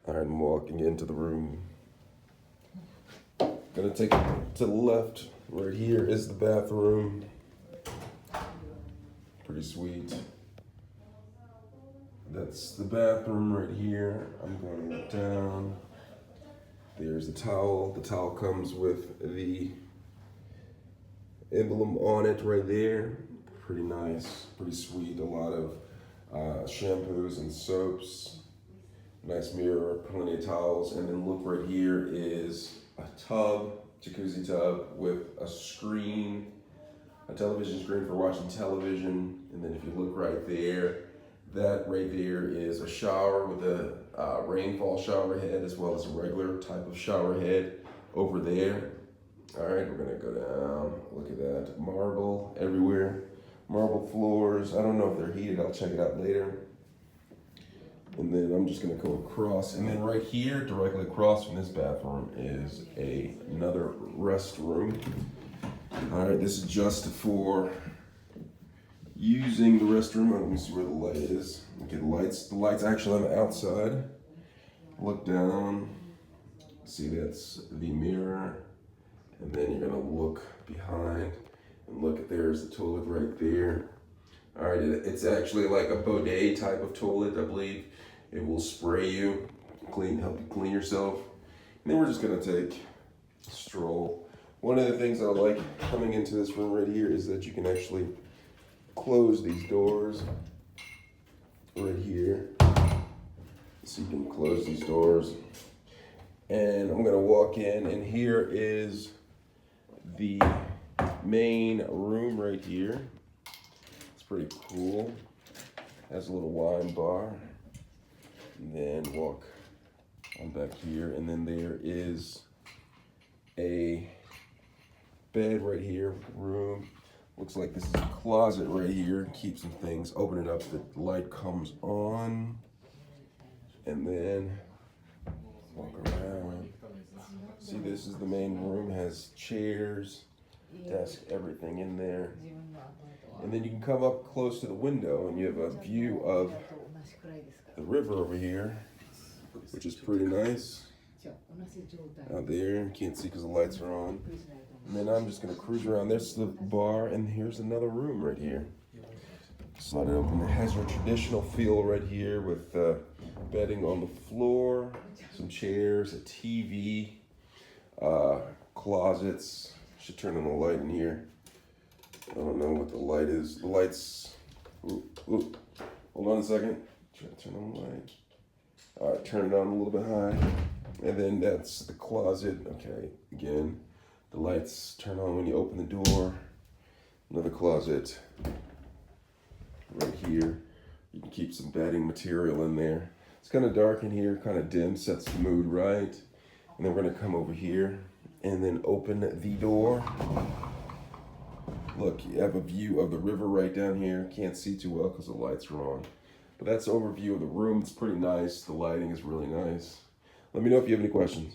All right, I'm walking into the room. Gonna take it to the left. Right here is the bathroom. Pretty sweet. That's the bathroom right here. I'm going down. There's the towel. The towel comes with the emblem on it right there. Pretty nice, pretty sweet. A lot of shampoos and soaps. Nice mirror, plenty of towels. And then look right here is a tub, jacuzzi tub with a screen, a television screen for watching television. And then if you look right there, that right there is a shower with a rainfall shower head as well as a regular type of shower head over there. All right, we're gonna go down. Look at that, marble everywhere. Marble floors. I don't know if they're heated, I'll check it out later. And then I'm just gonna go across. And then right here, directly across from this bathroom is another restroom. All right, this is just for using the restroom. Let me see where the light is. Okay, the light's actually on the outside. Look down, see that's the mirror. And then you're gonna look behind and look at there's the toilet right there. All right, it's actually like a bidet type of toilet, I believe. It will spray you, help you clean yourself. And then we're just gonna take a stroll. One of the things I like coming into this room right here is that you can actually close these doors right here. So you can close these doors. And I'm gonna walk in, and here is the main room right here. It's pretty cool. Has a little wine bar. And then walk on back here, and then there is a bed right here, room. Looks like this is a closet right here. Keep some things. Open it up, the light comes on, and then walk around. See, this is the main room. Has chairs, desk, everything in there. And then you can come up close to the window, and you have a view of the river over here, which is pretty nice. Out there, you can't see because the lights are on. And then I'm just gonna cruise around. There's the bar, and here's another room right here. Slide it open. It has your traditional feel right here with bedding on the floor, some chairs, a TV, closets. Should turn on the light in here. I don't know what the light is. The light's, hold on a second. Try to turn on the light. All right, turn it on a little bit high. And then that's the closet. Okay, again, the lights turn on when you open the door. Another closet right here. You can keep some bedding material in there. It's kind of dark in here, kind of dim, sets the mood right. And then we're gonna come over here and then open the door. Look, you have a view of the river right down here. Can't see too well because the lights are on. But that's an overview of the room. It's pretty nice. The lighting is really nice. Let me know if you have any questions.